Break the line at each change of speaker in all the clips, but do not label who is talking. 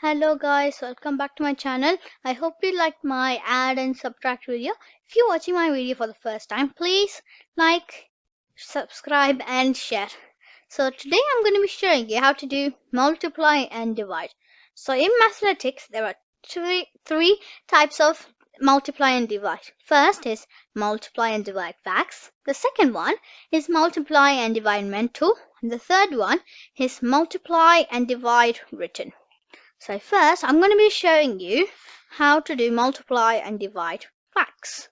Hello guys, welcome back to my channel. I hope you liked my add and subtract video. If you're watching my video for the first time, please like, subscribe and share. So today I'm going to be showing you how to do multiply and divide. So in Mathletics, there are three types of multiply and divide. First is multiply and divide facts. The second one is multiply and divide mental. And the third one is multiply and divide written. So first, I'm going to be showing you how to do multiply and divide facts.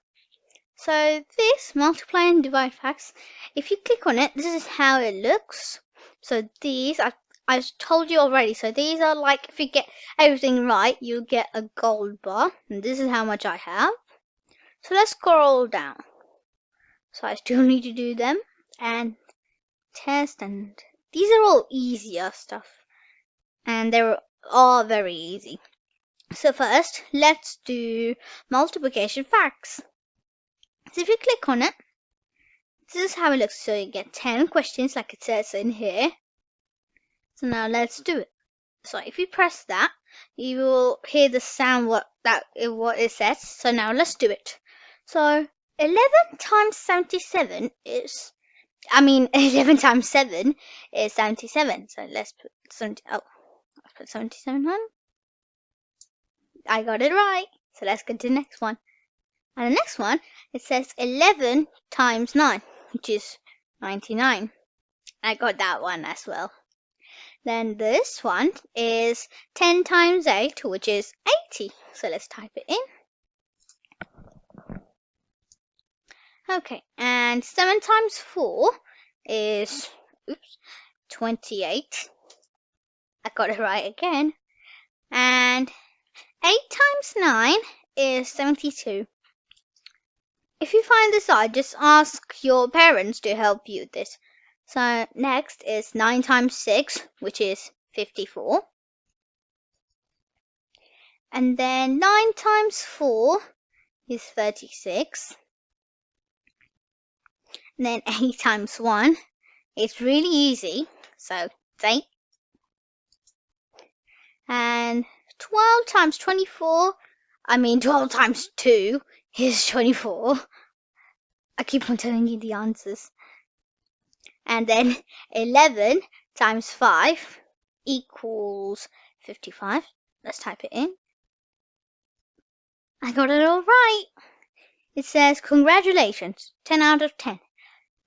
So this multiply and divide facts, if you click on it, this is how it looks. So these, I told you already, so these are like, if you get everything right, you'll get a gold bar. And this is how much I have. So let's scroll down. So I still need to do them and test, and these are all easier stuff. And they're all very easy. So first, let's do multiplication facts. So if you click on it, this is how it looks. So you get 10 questions like it says in here. So now let's do it. So if you press that, you will hear the sound what it says. So now let's do it. So 11 times 77 is, 11 times 7 is 77. So let's put 77 on. I got it right. So let's go to the next one. And the next one, it says 11 times 9, which is 99. I got that one as well. Then this one is 10 times 8, which is 80. So let's type it in. Okay, and 7 times 4 is 28. I got it right again. And 8 times 9 is 72. If you find this hard, just ask your parents to help you with this. So next is 9 times 6, which is 54. And then 9 times 4 is 36. And then 8 times 1 is really easy, so it's 8. And 12 times 24, 12 times 2 is 24. I keep on telling you the answers. And then 11 times 5 equals 55. Let's type it in. I got it all right. It says, congratulations, 10 out of 10.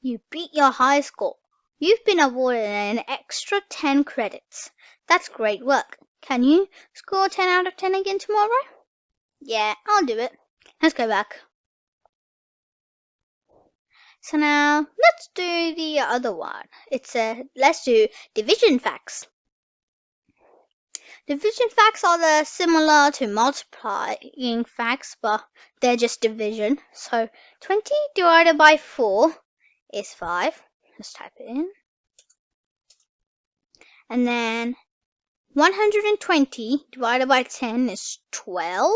You beat your high score. You've been awarded an extra 10 credits. That's great work. Can you score 10 out of 10 again tomorrow? Yeah, I'll do it. Let's go back. So now, let's do the other one. Let's do division facts. Division facts are similar to multiplying facts, but they're just division. So 20 divided by 4 is 5. Let's type it in. And then 120 divided by 10 is 12.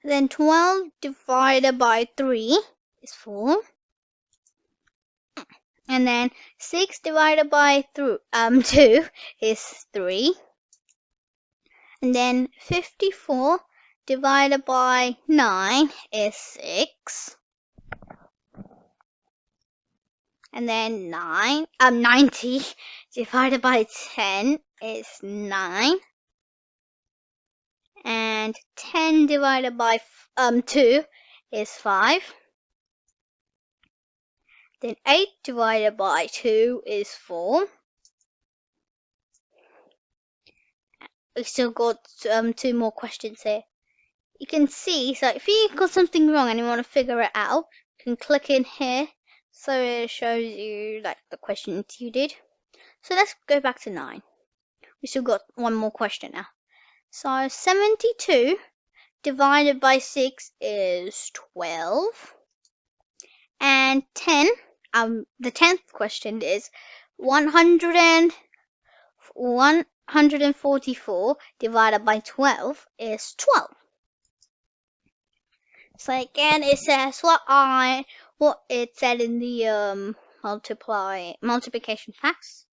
Then 12 divided by 3 is 4. And then 6 divided by 2 is 3. And then 54 divided by 9 is 6. And then 90 divided by 10 is 9. And 10 divided by 2 is 5. Then 8 divided by 2 is 4. We still got 2 more questions here. You can see, so if you got something wrong and you want to figure it out, you can click in here. So it shows you like the questions you did. So let's go back to 9. We still got 1 more question now. So 72 divided by 6 is 12. And 10, the 10th question is 144 divided by 12 is 12. So again, it says what it said in the multiplication facts.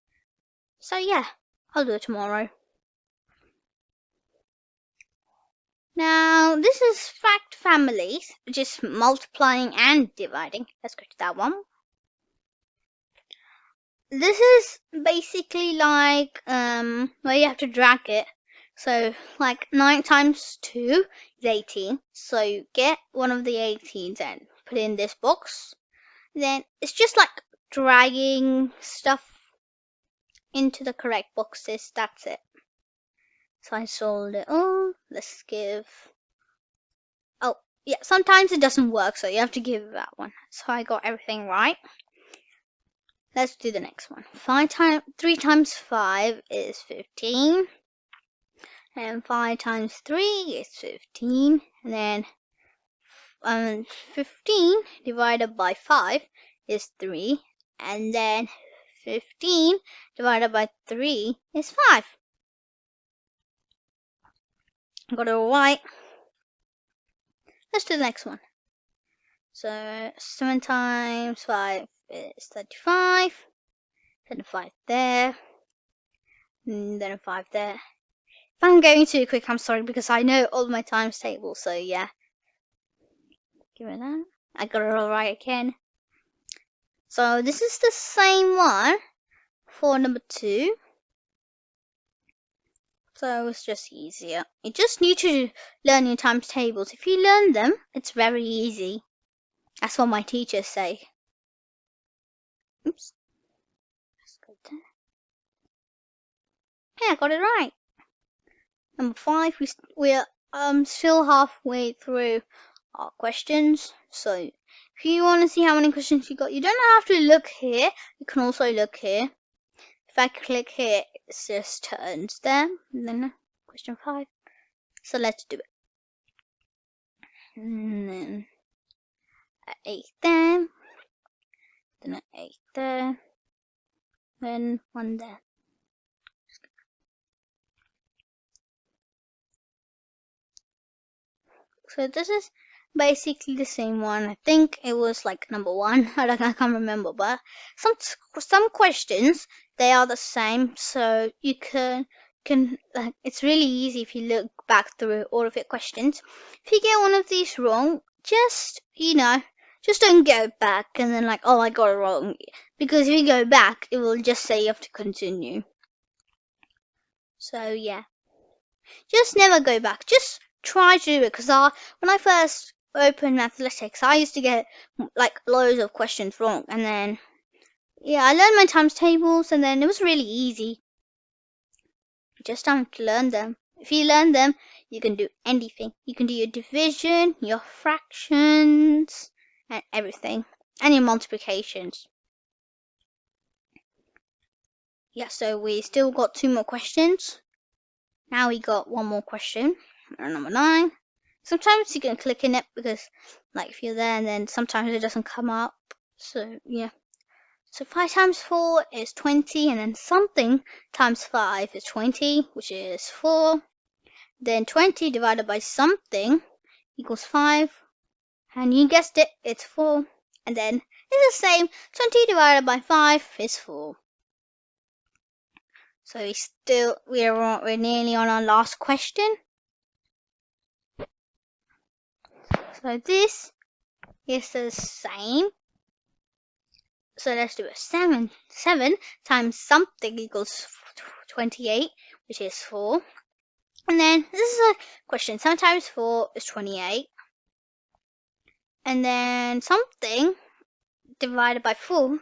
So yeah, I'll do it tomorrow. Now, this is fact families, which is multiplying and dividing. Let's go to that one. This is basically like where you have to drag it. So like 9 times 2 is 18. So you get one of the 18s and put it in this box. Then it's just like dragging stuff into the correct boxes. That's it. So I solved it all. Let's give. Oh, yeah, sometimes it doesn't work, so you have to give that one. So I got everything right. Let's do the next one. 3 times 5 is 15. And 5 times 3 is 15. And then 15 divided by 5 is 3. And then 15 divided by 3 is 5. Got it all right. Let's do the next one. So 7 times 5 is 35. Then a 5 there. And then a 5 there. If I'm going too quick, I'm sorry because I know all my times tables, so yeah. Give it that. I got it all right again. So this is the same one for number 2. So it's just easier. You just need to learn your times tables. If you learn them, it's very easy. That's what my teachers say. Oops. Let's go there. Yeah, I got it right. Number 5, we're still halfway through our questions. So if you want to see how many questions you got, you don't have to look here. You can also look here. If I click here, it just turns there. And then question 5. So let's do it. And then 8 there. Then an 8 there. Then 1 there. So this is basically the same one. I think it was like number 1. I can't remember, but some questions they are the same. So you can it's really easy if you look back through all of your questions. If you get one of these wrong, just don't go back and then like, oh, I got it wrong. Because if you go back, it will just say you have to continue. So yeah, just never go back. Just try to do it, because when I first opened Mathletics, I used to get like loads of questions wrong, and then yeah, I learned my times tables, and then it was really easy. You just have to learn them. If you learn them, you can do anything. You can do your division, your fractions, and everything, and your multiplications. Yeah, so we still got 2 more questions. Now we got 1 more question, number 9. Sometimes you can click in it because like if you're there and then sometimes it doesn't come up. So yeah. So 5 times 4 is 20, and then something times 5 is 20, which is 4. Then 20 divided by something equals 5. And you guessed it, it's 4. And then it's the same. 20 divided by 5 is 4. So we're nearly on our last question. So this is the same. So let's do it. 7 times something equals 28, which is 4. And then this is a question. 7 times 4 is 28. And then something divided by 4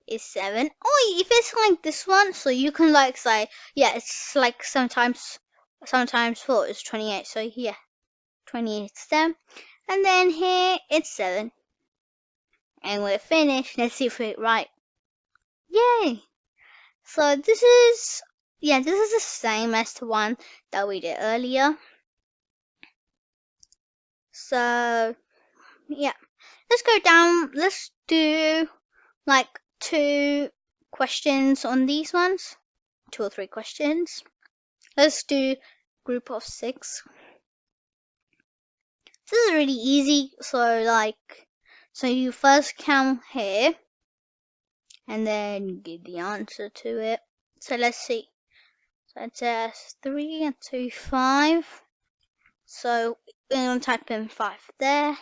is 7. Oh, if it's like this one, so you can like say, yeah, it's like sometimes 4 is 28. So yeah, 28 is 7. And then here it's 7. And we're finished. Let's see if we're right. Yay! So this is the same as the one that we did earlier. So yeah, let's go down. Let's do like 2 questions on these ones, 2 or 3 questions. Let's do group of 6. This is really easy. So you first count here and then give the answer to it. So let's see. So it says 3 and 2, 5. So we're going to type in 5 there.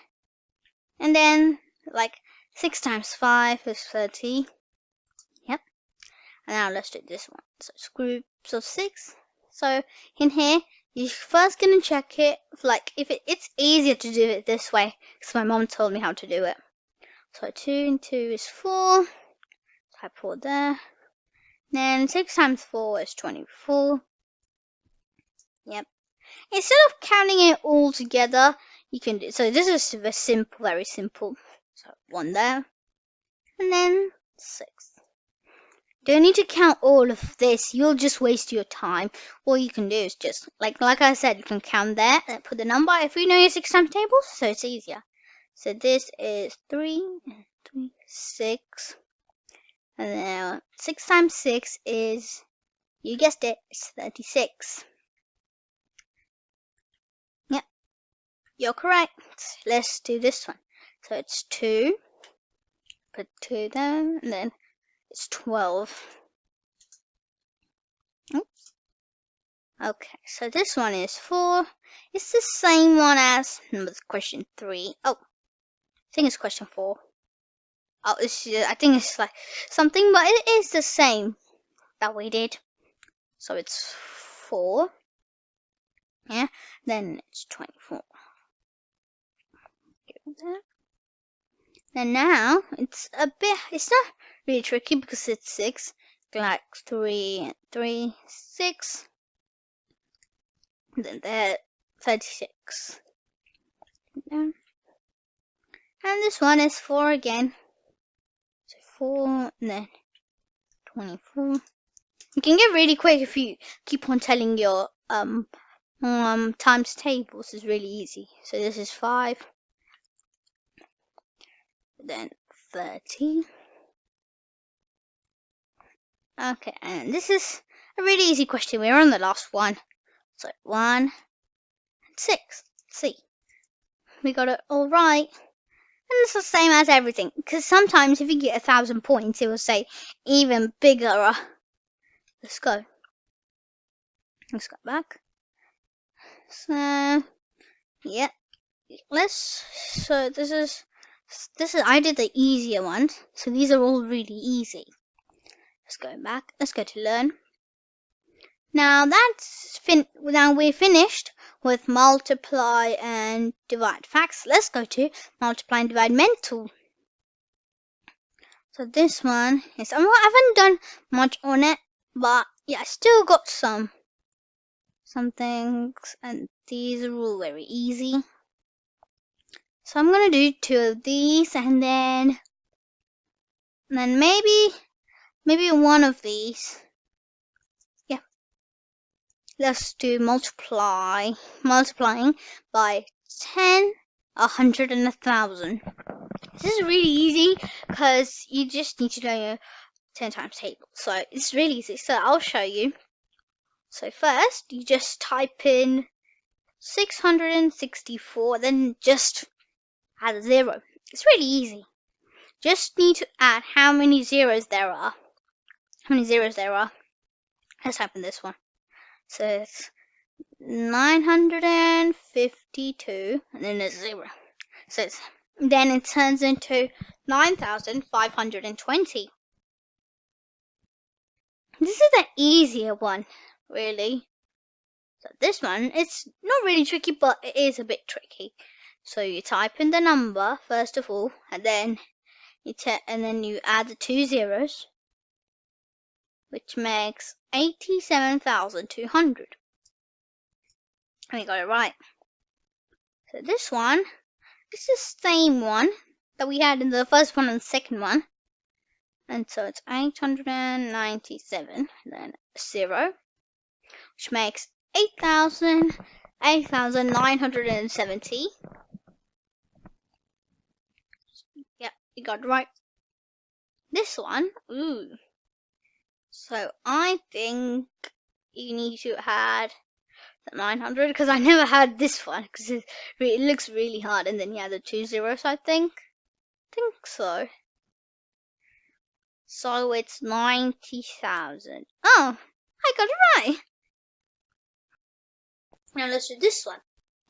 And then, like, 6 times 5 is 30. Yep. And now let's do this one. So it's groups of 6. So in here, you're first going to check it. Like, if it's easier to do it this way, because my mom told me how to do it. So 2 and 2 is 4. Type 4 there. Then 6 times 4 is 24. Yep. Instead of counting it all together, you can do, so this is very simple. So 1 there. And then 6. Don't need to count all of this. You'll just waste your time. All you can do is just, like I said, you can count there and put the number if you know your 6 times tables, so it's easier. So this is 3, 6. And then 6 times 6 is, you guessed it, it's 36. Yep, you're correct. Let's do this one. So it's 2. Put 2 there, and then it's 12. Oops. Okay, so this one is 4. It's the same one as question 3. Oh, I think it's question 4. Oh, I think it's like something, but it is the same that we did. So it's 4. Yeah, then it's 24. And now it's not really tricky because it's 6. Like 3, 3, 6. And then there, 36. And this one is 4 again. So 4, and then 24. You can get really quick if you keep on telling your times tables. It's really easy. So this is 5. Then 30. Okay, and this is a really easy question. We're on the last one. So 1 and 6. Let's see. We got it all right. And it's the same as everything. Because sometimes if you get 1,000 points, it will say even bigger. Let's go. Let's go back. So, yeah. So this is, I did the easier ones. So these are all really easy. Let's go back. Let's go to learn. Now now we're finished with multiply and divide facts. Let's go to multiply and divide mental. So this one is, I haven't done much on it, but yeah, I still got some things, and these are all very easy. So I'm gonna do 2 of these, and then maybe 1 of these. Yeah. Let's do multiplying by 10, 100, and 1,000. This is really easy because you just need to know your 10 times table. So it's really easy. So I'll show you. So first, you just type in 664, then just add a 0. It's really easy. Just need to add how many zeros there are. Let's type in this one. So it's 952, and then there's 0. So then it turns into 9,520. This is the easier one, really. So this one, it's not really tricky, but it is a bit tricky. So you type in the number first of all, and then you add the 2 zeros, which makes 87,200. And we got it right. So this one is the same one that we had in the first one and the second one. And so it's 897, and then 0, which makes 8,970. Yeah, you got it right. This one, ooh. So I think you need to add the 900, because I never had this one, because it looks really hard. And then you add the 2 zeros, I think. So. So it's 90,000. Oh, I got it right. Now let's do this one.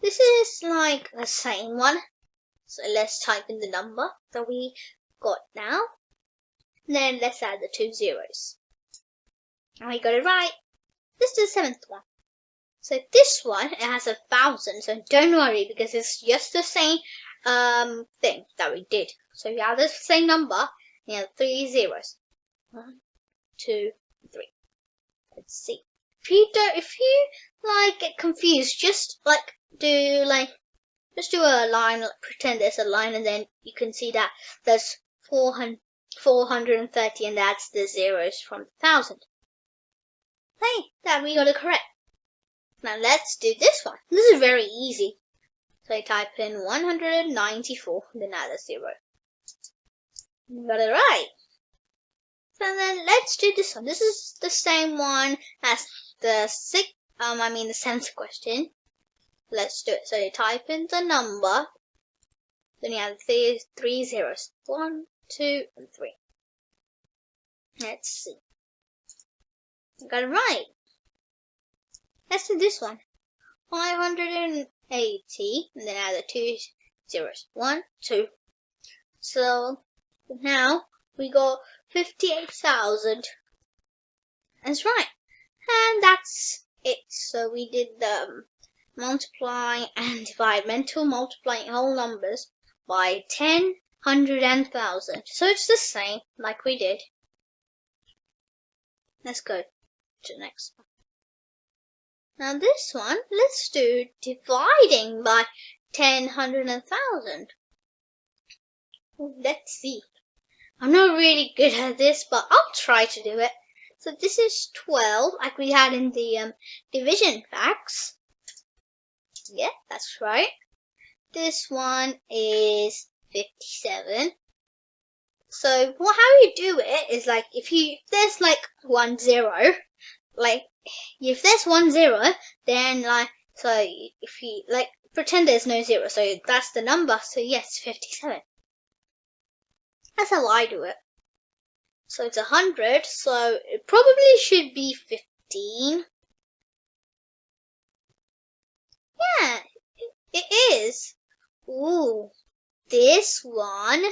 This is like the same one. So let's type in the number that we got now. Then let's add the 2 zeros. And we got it right. This is the 7th one. So this one, it has 1,000. So don't worry because it's just the same thing that we did. So we have the same number. You have 3 zeros. 1, 2, 3. Let's see. If you like get confused, just do a line, like, pretend there's a line, and then you can see that there's 430, and that's the zeros from 1,000. Hey, that we got it correct. Now let's do this one. This is very easy. So I type in 194, then add a 0. You got it right. So then let's do this one. This is the same one as the 7th question. Let's do it. So you type in the number, then you add three zeros. 1, 2, and 3. Let's see. You got it right. Let's do this one. 580, and then add the 2 zeros. 1, 2. So now we got 58,000. That's right. And that's it. So we did the multiplying and divide, mental multiplying whole numbers by 10, 100, and 1,000. So it's the same like we did. Let's go to the next one. Now this one, let's do dividing by 10, 100, and 1,000. Let's see. I'm not really good at this, but I'll try to do it. So this is 12, like we had in the division facts. Yeah, that's right. This one is 57. So how you do it is like if there's like 1 0, like if there's 1 0, then if you pretend there's no 0, so that's the number. So yes, 57. That's how I do it. So it's 100, so it probably should be 15. Yeah, it is. Ooh, this one,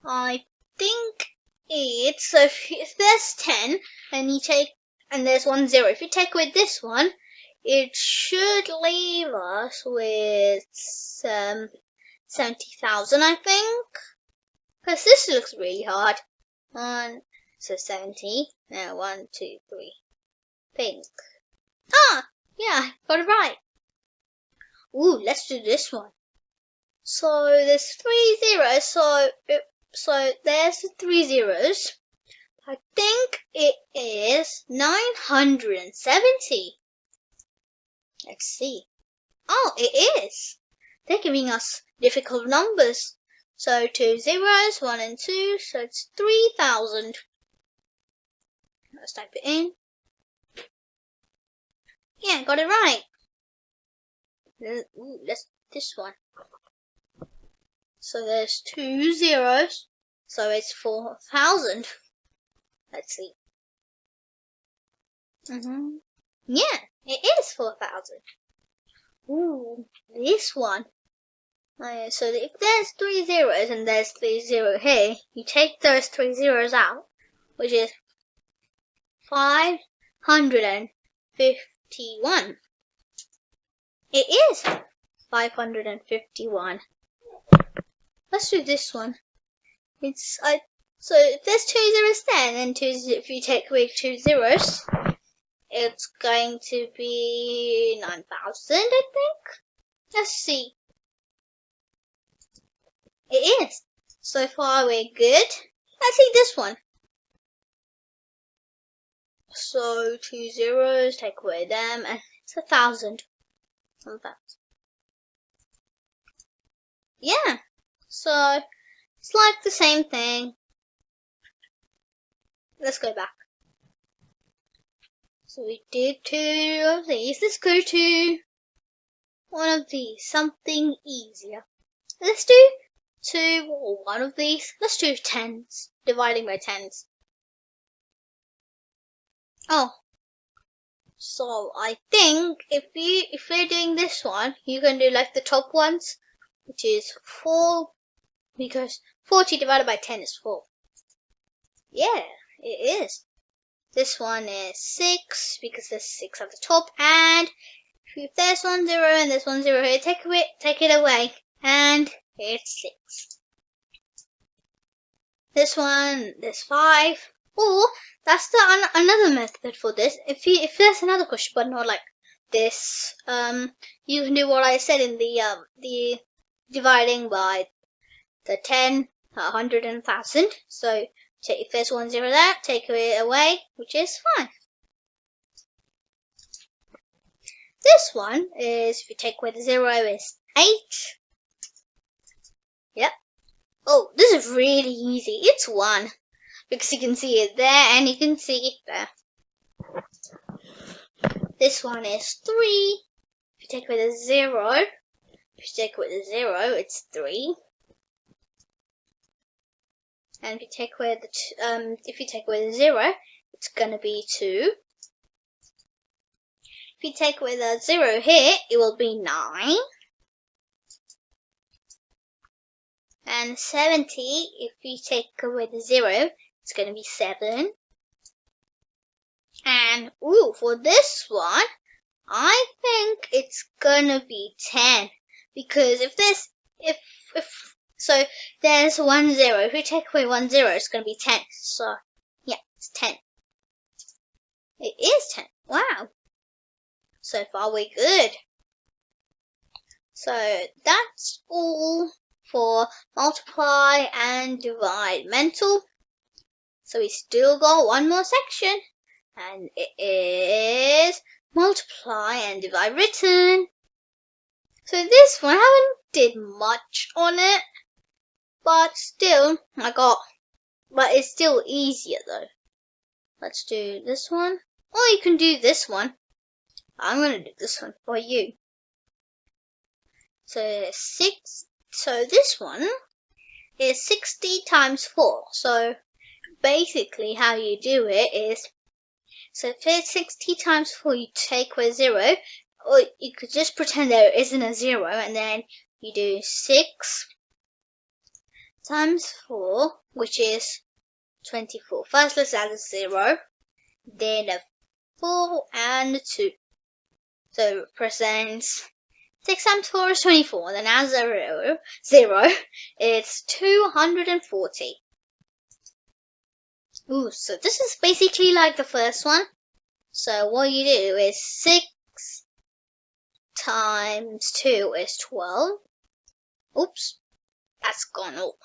I think it's, so if there's 10, and there's 1 0, if you take away this one, it should leave us with 70,000, I think. Because this looks really hard. So 70. Now 1, 2, 3. Pink. Ah, yeah, got it right. Ooh, let's do this one. So there's 3 zeros. So there's the 3 zeros. I think it is 970. Let's see. Oh, it is. They're giving us difficult numbers. So 2 zeros, 1 and 2, so it's 3,000. Let's type it in. Yeah, got it right. Ooh, let's do this one. So there's 2 zeros, so it's 4,000. Let's see. Yeah, it is 4,000. Ooh, this one. So if there's 3 zeros and there's 3 zeros here, you take those 3 zeros out, which is 551. It is 551. Let's do this one. So if there's 2 zeros there, and then if you take away 2 zeros, it's going to be 9,000, I think. Let's see. It is. So far we're good. Let's see this one. So 2 zeros, take away them, and it's 1,000. Yeah. So it's like the same thing. Let's go back. So we did 2 of these. Let's go to one of these. Something easier. Let's do 2 or 1 of these. Let's do tens. Dividing by tens. Oh. So I think if you're doing this one, you can do like the top ones, which is 4, because 40 divided by 10 is 4. Yeah, it is. This one is 6 because there's 6 at the top, and if there's 1 0 and there's 1 0 here, take it away, and it's 6. This one, there's 5. Or that's the another method for this. If there's another question, but not like this, you can do what I said in the dividing by the 10, 100, and 1,000. So if there's 1 0 there, take it away, which is 5. This one is, if you take away the 0, is 8. Yep. Oh, this is really easy. It's 1. Because you can see it there and you can see it there. This one is 3. If you take away the 0, it's 3. And if you take away the 0, it's gonna be 2. If you take away the 0 here, it will be 9. And 70, if you take away the 0, it's gonna be 7. And for this one, I think it's gonna be 10, because so there's 1 0. If we take away 1 0, it's gonna be 10. So yeah, it's 10. It is 10. Wow. So far we're good. So that's all for multiply and divide mental. So we still got one more section, and it is multiply and divide written. So this one, I haven't did much on it, but still but it's still easier though. Let's do this one. Or you can do this one. I'm gonna do this one for you. So 6. So this one is 60 times 4. So basically how you do it is, so if it's 60 times 4, you take away 0, or you could just pretend there isn't a 0, and then you do 6 times 4, which is 24. First let's add a 0, then a 4 and a 2. So it represents 6 times 4 is 24, then add 0, it's 240. So this is basically like the first one. So what you do is 6 times 2 is 12. Oops, that's gone all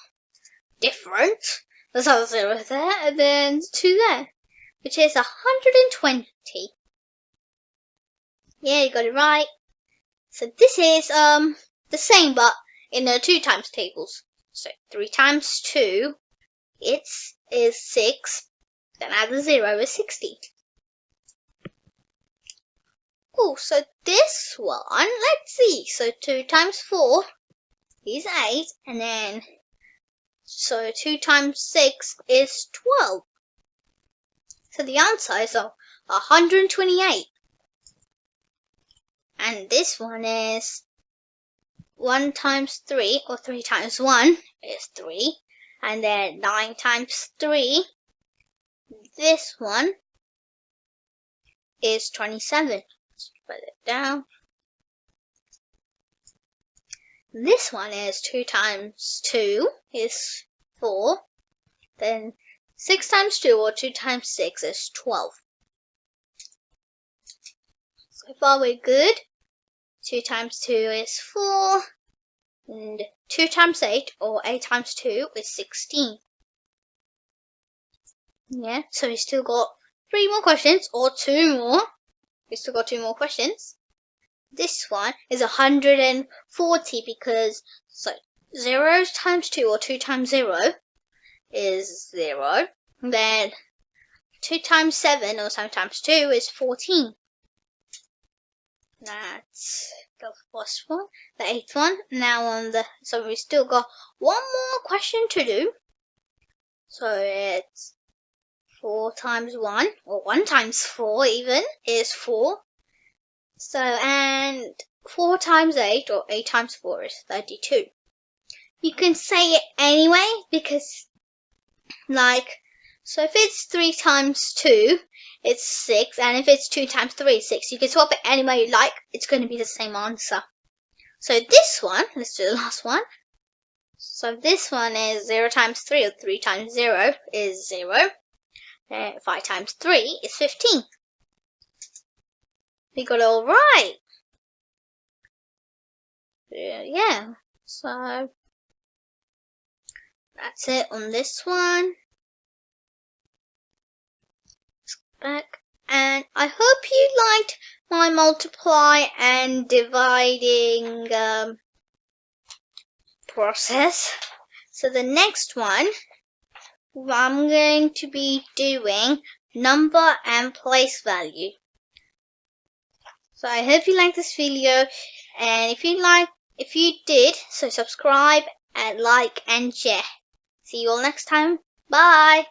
different. There's a 0 there, and then 2 there, which is 120. Yeah, you got it right. So this is the same, but in the 2 times tables. So 3 times 2, is 6. Then add the 0 is 60. So this one, let's see. So 2 times 4 is 8, and then so 2 times 6 is 12. So the answer is 128. And this one is 1 times 3, or 3 times 1 is 3. And then 9 times 3, this one is 27. Let's put it down. This one is 2 times 2 is 4. Then 6 times 2, or 2 times 6 is 12. So far we're good. 2 times 2 is 4. And 2 times 8, or 8 times 2 is 16. Yeah, so we still got 3 more questions, or 2 more. We still got 2 more questions. This one is 140 because 0 times 2, or 2 times 0 is 0. Then 2 times 7, or 7 times 2 is 14. That's the first one, the 8th one. Now so we still got 1 more question to do. So it's 4 times 1, or 1 times 4 even, is 4. So, and 4 times 8, or 8 times 4 is 32. You can say it anyway, because, so if it's 3 times 2, it's 6, and if it's 2 times 3, it's 6. You can swap it any way you like, it's going to be the same answer. So this one, let's do the last one. So this one is 0 times 3, or 3 times 0 is 0. 5 times 3 is 15. We got it all right. Yeah, so that's it on this one. Back. And I hope you liked my multiply and dividing process. So the next one, I'm going to be doing number and place value. So I hope you liked this video, and if you did, so subscribe and like and share. See you all next time. Bye.